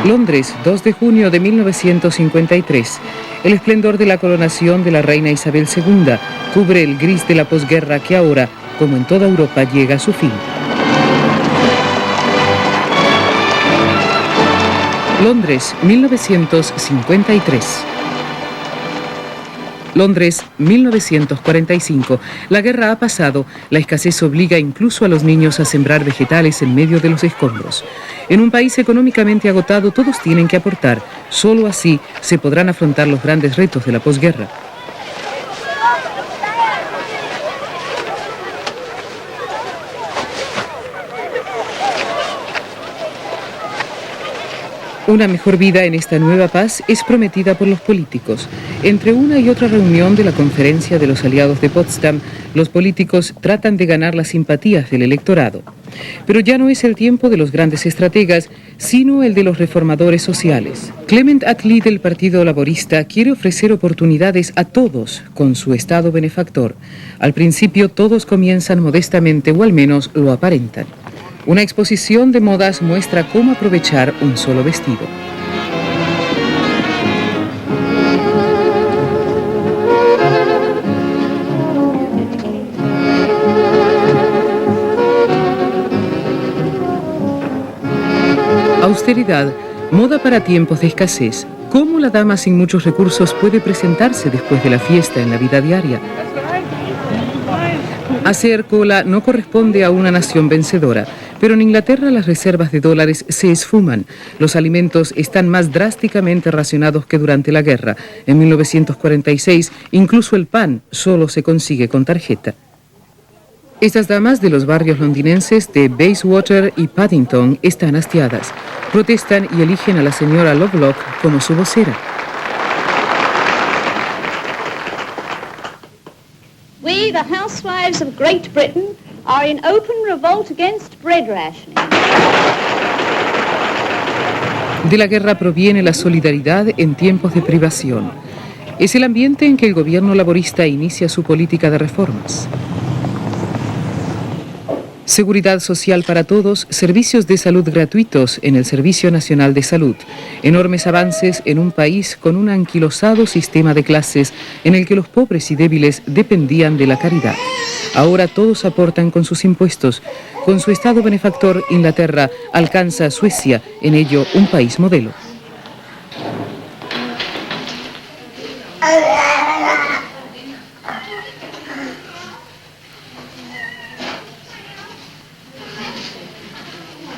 Londres, 2 de junio de 1953. El esplendor de la coronación de la reina Isabel II cubre el gris de la posguerra que ahora, como en toda Europa, llega a su fin. Londres, 1953. Londres, 1945. La guerra ha pasado, la escasez obliga incluso a los niños a sembrar vegetales en medio de los escombros. En un país económicamente agotado, todos tienen que aportar. Solo así se podrán afrontar los grandes retos de la posguerra. Una mejor vida en esta nueva paz es prometida por los políticos. Entre una y otra reunión de la Conferencia de los Aliados de Potsdam, los políticos tratan de ganar las simpatías del electorado. Pero ya no es el tiempo de los grandes estrategas, sino el de los reformadores sociales. Clement Attlee del Partido Laborista quiere ofrecer oportunidades a todos con su Estado benefactor. Al principio todos comienzan modestamente o al menos lo aparentan. Una exposición de modas muestra cómo aprovechar un solo vestido. Austeridad, moda para tiempos de escasez. ¿Cómo la dama sin muchos recursos puede presentarse después de la fiesta en la vida diaria? Hacer cola no corresponde a una nación vencedora, pero en Inglaterra las reservas de dólares se esfuman. Los alimentos están más drásticamente racionados que durante la guerra. En 1946, incluso el pan solo se consigue con tarjeta. Estas damas de los barrios londinenses de Bayswater y Paddington están hastiadas. Protestan y eligen a la señora Lovelock como su vocera. We, the housewives of Great Britain, are in open revolt against bread rationing. De la guerra proviene la solidaridad en tiempos de privación. Es el ambiente en que el gobierno laborista inicia su política de reformas. Seguridad social para todos, servicios de salud gratuitos en el Servicio Nacional de Salud. Enormes avances en un país con un anquilosado sistema de clases en el que los pobres y débiles dependían de la caridad. Ahora todos aportan con sus impuestos. Con su Estado benefactor, Inglaterra alcanza a Suecia, en ello un país modelo.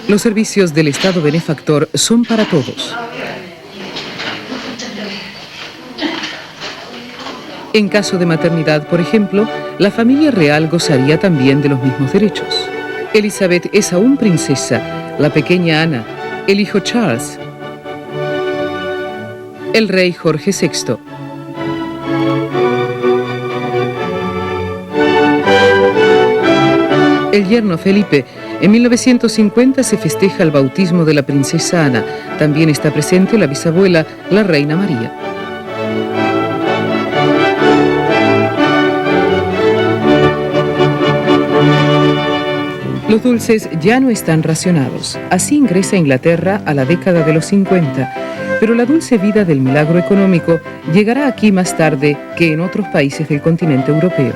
Los servicios del Estado benefactor son para todos. En caso de maternidad, por ejemplo, la familia real gozaría también de los mismos derechos. Elizabeth es aún princesa, la pequeña Ana, el hijo Charles, el rey Jorge VI. El yerno Felipe. En 1950 se festeja el bautismo de la princesa Ana. También está presente la bisabuela, la reina María. Los dulces ya no están racionados. Así ingresa Inglaterra a la década de los 50. Pero la dulce vida del milagro económico llegará aquí más tarde que en otros países del continente europeo.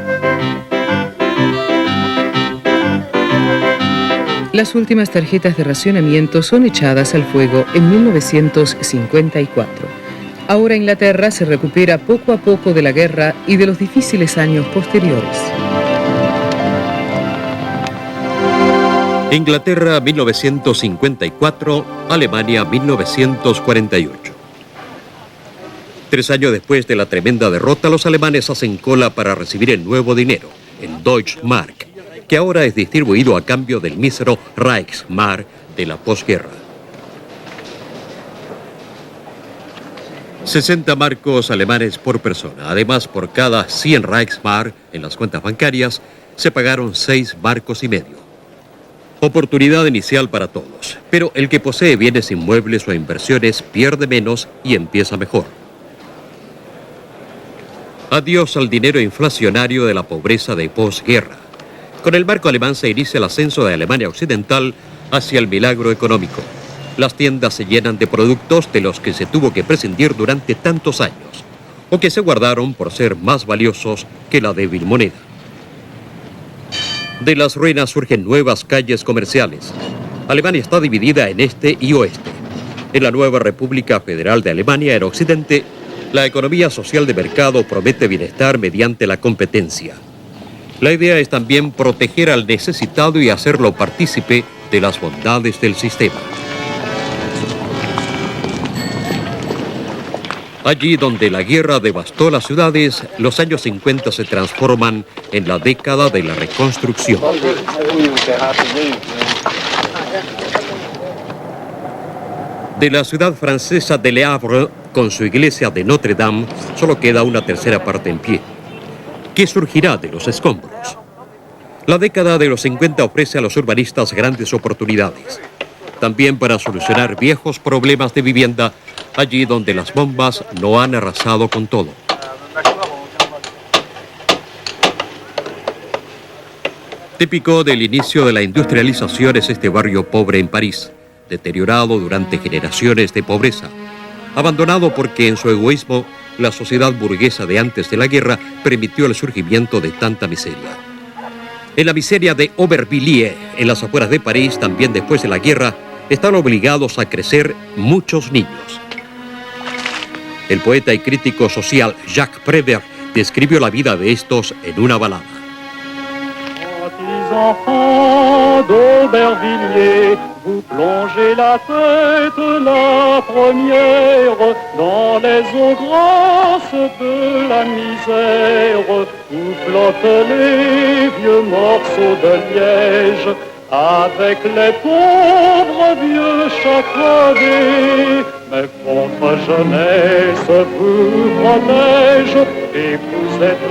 Las últimas tarjetas de racionamiento son echadas al fuego en 1954. Ahora Inglaterra se recupera poco a poco de la guerra y de los difíciles años posteriores. Inglaterra 1954, Alemania 1948. 3 años después de la tremenda derrota, los alemanes hacen cola para recibir el nuevo dinero, el Deutschmark, que ahora es distribuido a cambio del mísero Reichsmark de la posguerra. 60 marcos alemanes por persona. Además, por cada 100 Reichsmark en las cuentas bancarias, se pagaron 6,5 marcos. Oportunidad inicial para todos, pero el que posee bienes inmuebles o inversiones pierde menos y empieza mejor. Adiós al dinero inflacionario de la pobreza de posguerra. Con el marco alemán se inicia el ascenso de Alemania Occidental hacia el milagro económico. Las tiendas se llenan de productos de los que se tuvo que prescindir durante tantos años, o que se guardaron por ser más valiosos que la débil moneda. De las ruinas surgen nuevas calles comerciales. Alemania está dividida en este y oeste. En la nueva República Federal de Alemania, en Occidente, la economía social de mercado promete bienestar mediante la competencia. La idea es también proteger al necesitado y hacerlo partícipe de las bondades del sistema. Allí donde la guerra devastó las ciudades, los años 50 se transforman en la década de la reconstrucción. De la ciudad francesa de Le Havre, con su iglesia de Notre Dame, solo queda una tercera parte en pie. ¿Qué surgirá de los escombros? La década de los 50 ofrece a los urbanistas grandes oportunidades. También para solucionar viejos problemas de vivienda, allí donde las bombas no han arrasado con todo. Típico del inicio de la industrialización es este barrio pobre en París, deteriorado durante generaciones de pobreza, abandonado porque en su egoísmo la sociedad burguesa de antes de la guerra permitió el surgimiento de tanta miseria. En la miseria de Aubervilliers, en las afueras de París, también después de la guerra, están obligados a crecer muchos niños. El poeta y crítico social Jacques Prévert describió la vida de estos en una balada. Enfants d'Aubervilliers, vous plongez la tête la première dans les eaux grasses de la misère, où flottent les vieux morceaux de liège, avec les pauvres vieux chacradés. Mais votre jeunesse vous protège et vous êtes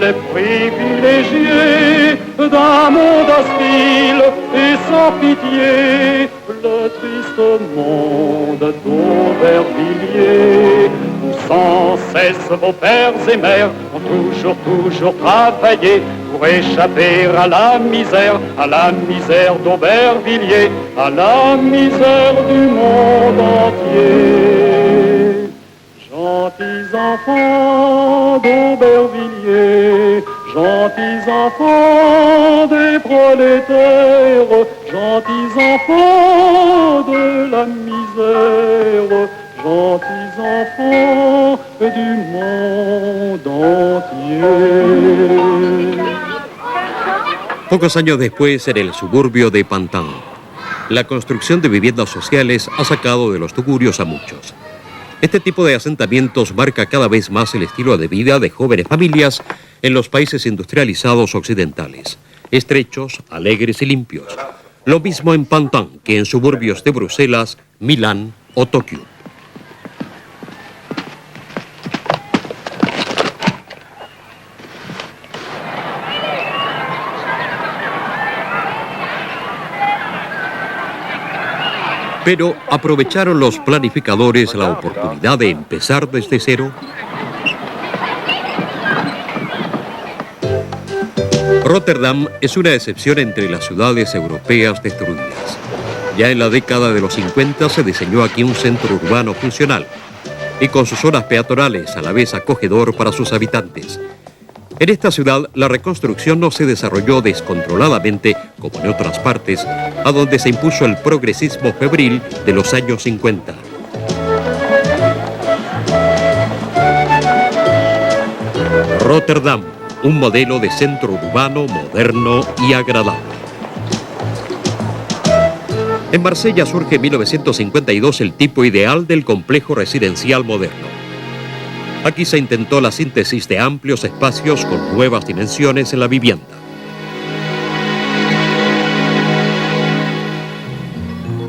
les privilégiés d'un monde hostile et sans pitié, le triste monde d'Aubervilliers, où sans cesse vos pères et mères ont toujours travaillé pour échapper à la misère d'Aubervilliers, à la misère du monde entier. Gentils enfants d'Aubervilliers, gentils enfants des prolétaires, gentils enfants de la misère, gentils enfants du monde entier. Pocos años después, en el suburbio de Pantin, la construcción de viviendas sociales ha sacado de los tugurios a muchos. Este tipo de asentamientos marca cada vez más el estilo de vida de jóvenes familias en los países industrializados occidentales, estrechos, alegres y limpios. Lo mismo en Pantin que en suburbios de Bruselas, Milán o Tokio. Pero ¿aprovecharon los planificadores la oportunidad de empezar desde cero? Rotterdam es una excepción entre las ciudades europeas destruidas. Ya en la década de los 50 se diseñó aquí un centro urbano funcional y con sus zonas peatonales a la vez acogedor para sus habitantes. En esta ciudad, la reconstrucción no se desarrolló descontroladamente, como en otras partes, a donde se impuso el progresismo febril de los años 50. Rotterdam, un modelo de centro urbano moderno y agradable. En Marsella surge en 1952 el tipo ideal del complejo residencial moderno. Aquí se intentó la síntesis de amplios espacios con nuevas dimensiones en la vivienda.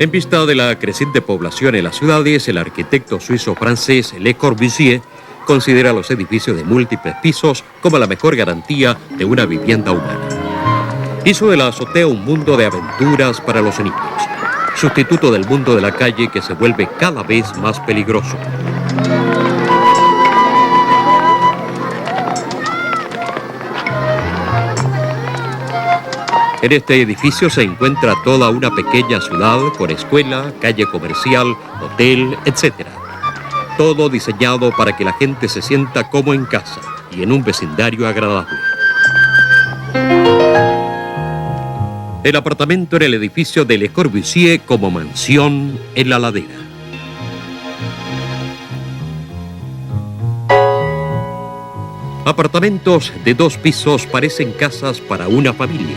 En vista de la creciente población en las ciudades, el arquitecto suizo-francés Le Corbusier considera los edificios de múltiples pisos como la mejor garantía de una vivienda humana. Hizo de la azotea un mundo de aventuras para los niños, sustituto del mundo de la calle que se vuelve cada vez más peligroso. En este edificio se encuentra toda una pequeña ciudad con escuela, calle comercial, hotel, etc. Todo diseñado para que la gente se sienta como en casa y en un vecindario agradable. El apartamento en el edificio de Le Corbusier como mansión en la ladera. Apartamentos de 2 pisos parecen casas para una familia.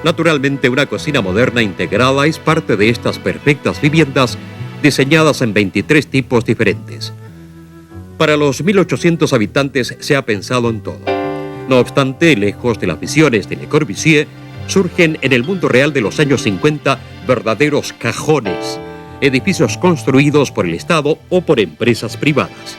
Naturalmente, una cocina moderna integrada es parte de estas perfectas viviendas diseñadas en 23 tipos diferentes. Para los 1.800 habitantes se ha pensado en todo. No obstante, lejos de las visiones de Le Corbusier, surgen en el mundo real de los años 50 verdaderos cajones, edificios construidos por el Estado o por empresas privadas.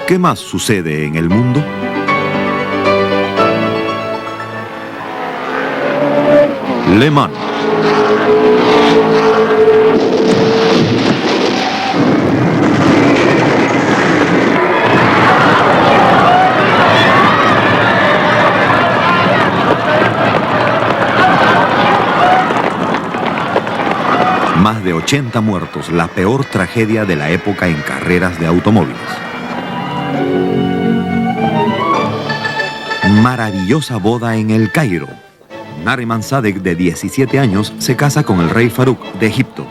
¿Qué más sucede en el mundo? Le Mans. Más de 80 muertos, la peor tragedia de la época en carreras de automóviles. Maravillosa boda en El Cairo. Nariman Sadek, de 17 años, se casa con el rey Farouk de Egipto.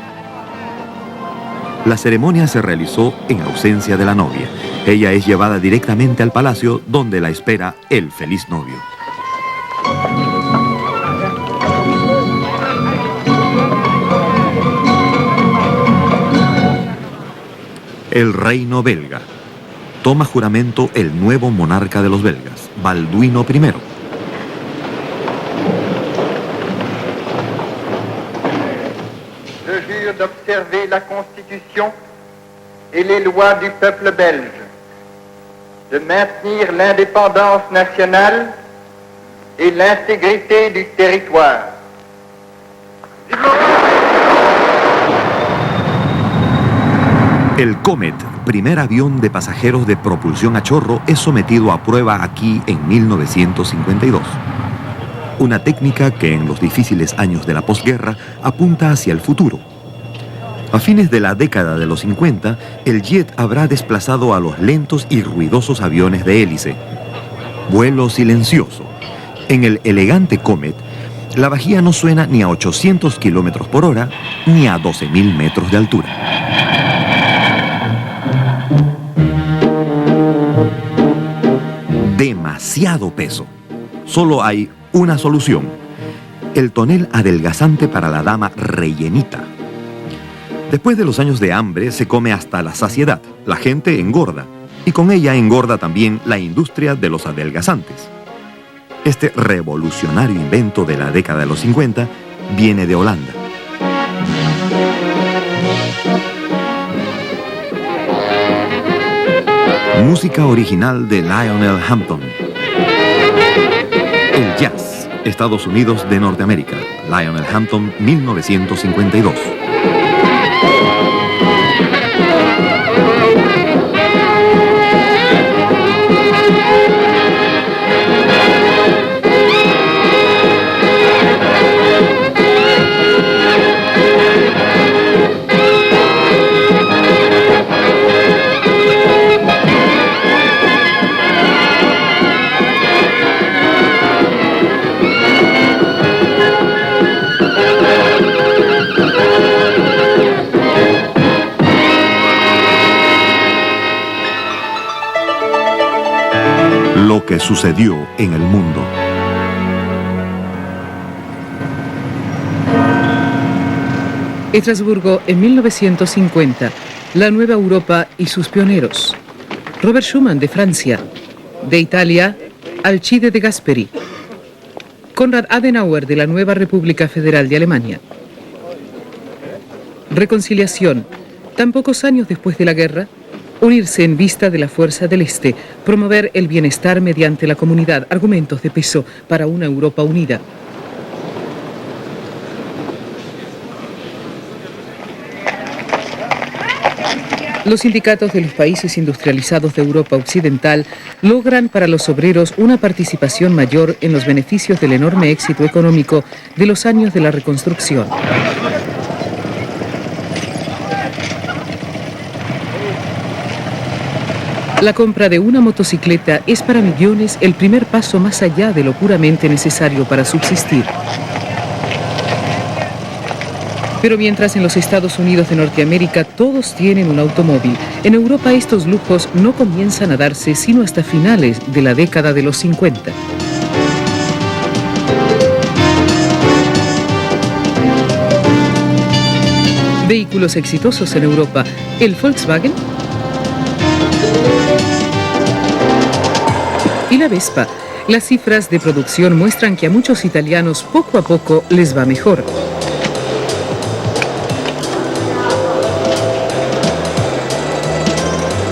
La ceremonia se realizó en ausencia de la novia. Ella es llevada directamente al palacio, donde la espera el feliz novio. El reino belga. Toma juramento el nuevo monarca de los belgas, Balduino I. Je jure d'observer la Constitution et les lois du peuple belge, de maintenir l'indépendance nationale et l'intégrité du territoire. El Comet, primer avión de pasajeros de propulsión a chorro, es sometido a prueba aquí en 1952. Una técnica que en los difíciles años de la posguerra apunta hacia el futuro. A fines de la década de los 50, el jet habrá desplazado a los lentos y ruidosos aviones de hélice. Vuelo silencioso. En el elegante Comet, la bajía no suena ni a 800 kilómetros por hora ni a 12.000 metros de altura. Demasiado peso. Solo hay una solución: el tonel adelgazante para la dama rellenita. Después de los años de hambre se come hasta la saciedad. La gente engorda, y con ella engorda también la industria de los adelgazantes. Este revolucionario invento de la década de los 50 viene de Holanda. Música original de Lionel Hampton. El jazz, Estados Unidos de Norteamérica. Lionel Hampton, 1952. Lo que sucedió en el mundo. Estrasburgo en 1950. La nueva Europa y sus pioneros. Robert Schuman de Francia. De Italia, Alcide de Gasperi. Konrad Adenauer de la nueva República Federal de Alemania. Reconciliación. Tan pocos años después de la guerra, Unirse en vista de la fuerza del Este, promover el bienestar mediante la comunidad, argumentos de peso para una Europa unida. Los sindicatos de los países industrializados de Europa Occidental logran para los obreros una participación mayor en los beneficios del enorme éxito económico de los años de la reconstrucción. La compra de una motocicleta es para millones el primer paso más allá de lo puramente necesario para subsistir. Pero mientras en los Estados Unidos de Norteamérica todos tienen un automóvil, en Europa estos lujos no comienzan a darse sino hasta finales de la década de los 50. Vehículos exitosos en Europa, el Volkswagen y la Vespa. Las cifras de producción muestran que a muchos italianos poco a poco les va mejor.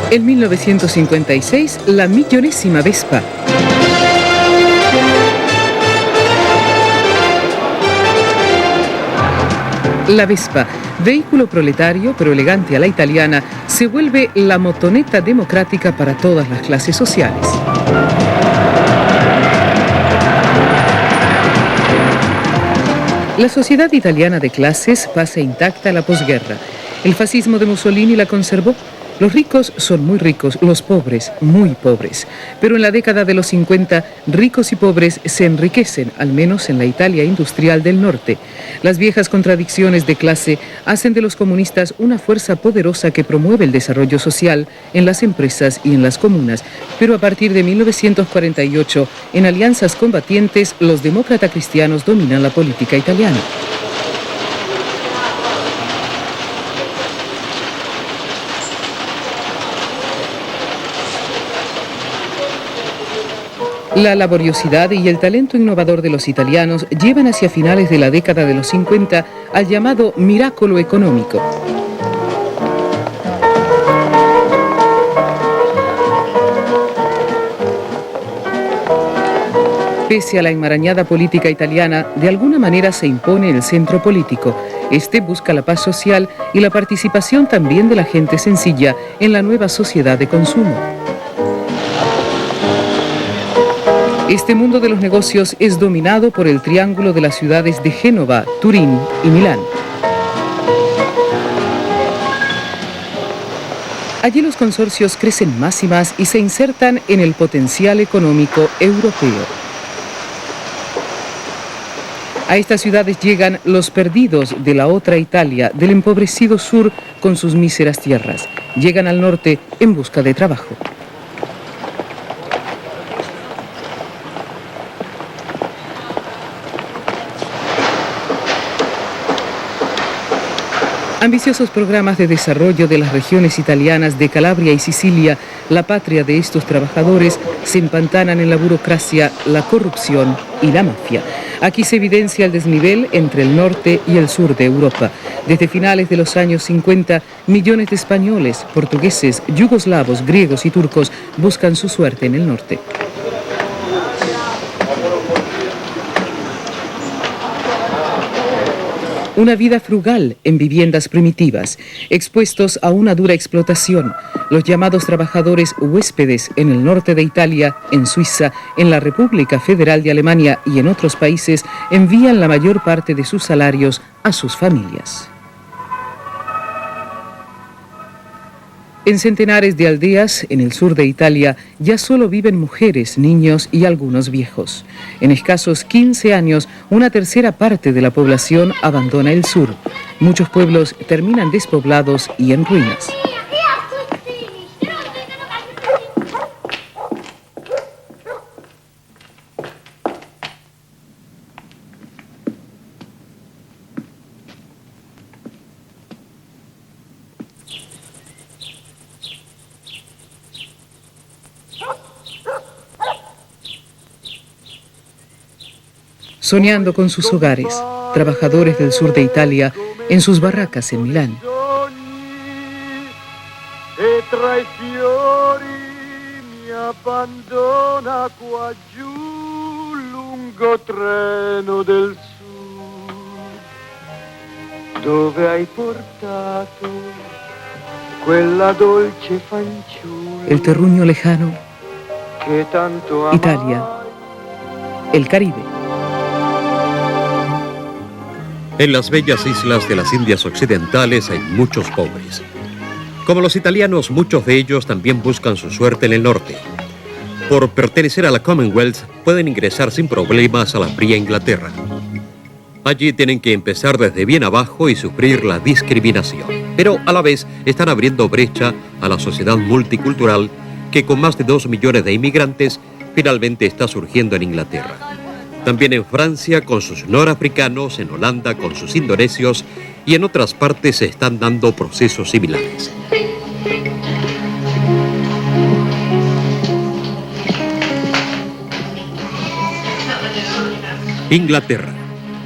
En 1956, la millonésima Vespa. La Vespa, vehículo proletario pero elegante a la italiana, se vuelve la motoneta democrática para todas las clases sociales. La sociedad italiana de clases pasa intacta a la posguerra. El fascismo de Mussolini la conservó. Los ricos son muy ricos, los pobres muy pobres. Pero en la década de los 50, ricos y pobres se enriquecen, al menos en la Italia industrial del norte. Las viejas contradicciones de clase hacen de los comunistas una fuerza poderosa que promueve el desarrollo social en las empresas y en las comunas. Pero a partir de 1948, en alianzas combatientes, los demócratas cristianos dominan la política italiana. La laboriosidad y el talento innovador de los italianos llevan hacia finales de la década de los 50 al llamado miracolo económico. Pese a la enmarañada política italiana, de alguna manera se impone el centro político. Este busca la paz social y la participación también de la gente sencilla en la nueva sociedad de consumo. Este mundo de los negocios es dominado por el triángulo de las ciudades de Génova, Turín y Milán. Allí los consorcios crecen más y más y se insertan en el potencial económico europeo. A estas ciudades llegan los perdidos de la otra Italia, del empobrecido sur con sus míseras tierras. Llegan al norte en busca de trabajo. Ambiciosos programas de desarrollo de las regiones italianas de Calabria y Sicilia, la patria de estos trabajadores, se empantanan en la burocracia, la corrupción y la mafia. Aquí se evidencia el desnivel entre el norte y el sur de Europa. Desde finales de los años 50, millones de españoles, portugueses, yugoslavos, griegos y turcos buscan su suerte en el norte. Una vida frugal en viviendas primitivas, expuestos a una dura explotación. Los llamados trabajadores huéspedes en el norte de Italia, en Suiza, en la República Federal de Alemania y en otros países envían la mayor parte de sus salarios a sus familias. En centenares de aldeas en el sur de Italia ya solo viven mujeres, niños y algunos viejos. En escasos 15 años, una tercera parte de la población abandona el sur. Muchos pueblos terminan despoblados y en ruinas. Soñando con sus hogares, trabajadores del sur de Italia, en sus barracas en Milán. E tra i fiori mi abbandona qua giù lungo treno del sud. Dove hai portato quella dolce fanciulla? El terruño lejano, Che tanto Italia, el Caribe. En las bellas islas de las Indias Occidentales hay muchos pobres. Como los italianos, muchos de ellos también buscan su suerte en el norte. Por pertenecer a la Commonwealth, pueden ingresar sin problemas a la fría Inglaterra. Allí tienen que empezar desde bien abajo y sufrir la discriminación. Pero a la vez están abriendo brecha a la sociedad multicultural que con más de 2 millones de inmigrantes finalmente está surgiendo en Inglaterra. También en Francia con sus norafricanos, en Holanda con sus indonesios y en otras partes se están dando procesos similares. Inglaterra.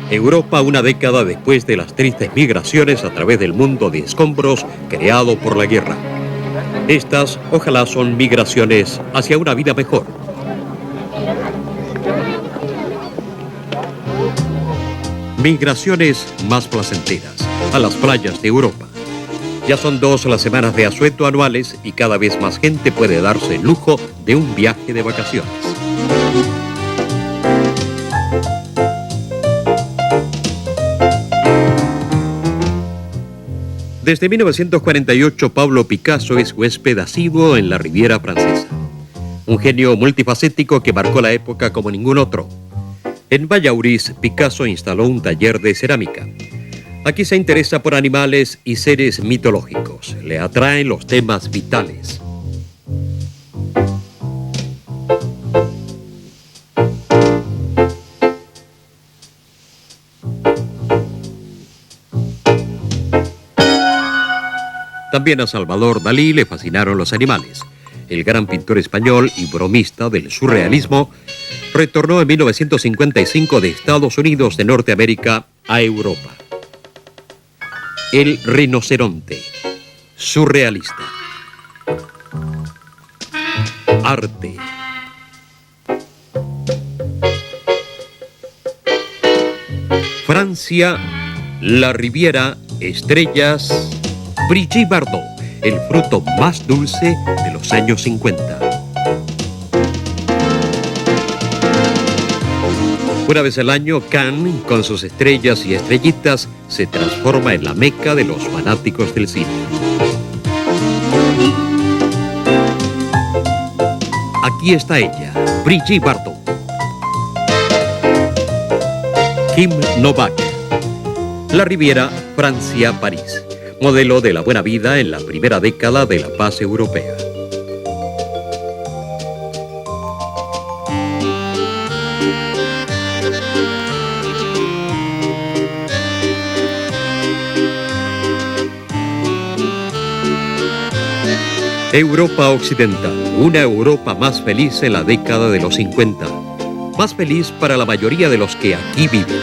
Europa una década después de las tristes migraciones a través del mundo de escombros creado por la guerra. Estas, ojalá, son migraciones hacia una vida mejor. Migraciones más placenteras a las playas de Europa. Ya son 2 las semanas de asueto anuales y cada vez más gente puede darse el lujo de un viaje de vacaciones. Desde 1948, Pablo Picasso es huésped asiduo en la Riviera Francesa. Un genio multifacético que marcó la época como ningún otro. En Vallauris, Picasso instaló un taller de cerámica. Aquí se interesa por animales y seres mitológicos. Le atraen los temas vitales. También a Salvador Dalí le fascinaron los animales. El gran pintor español y bromista del surrealismo retornó en 1955 de Estados Unidos de Norteamérica a Europa. El rinoceronte, surrealista. Arte. Francia, la Riviera, estrellas, Brigitte Bardot, el fruto más dulce de los años 50. Una vez al año, Cannes, con sus estrellas y estrellitas, se transforma en la meca de los fanáticos del cine. Aquí está ella, Brigitte Bardot. Kim Novak. La Riviera, Francia, París. Modelo de la buena vida en la primera década de la paz europea. Europa Occidental, una Europa más feliz en la década de los 50. Más feliz para la mayoría de los que aquí viven.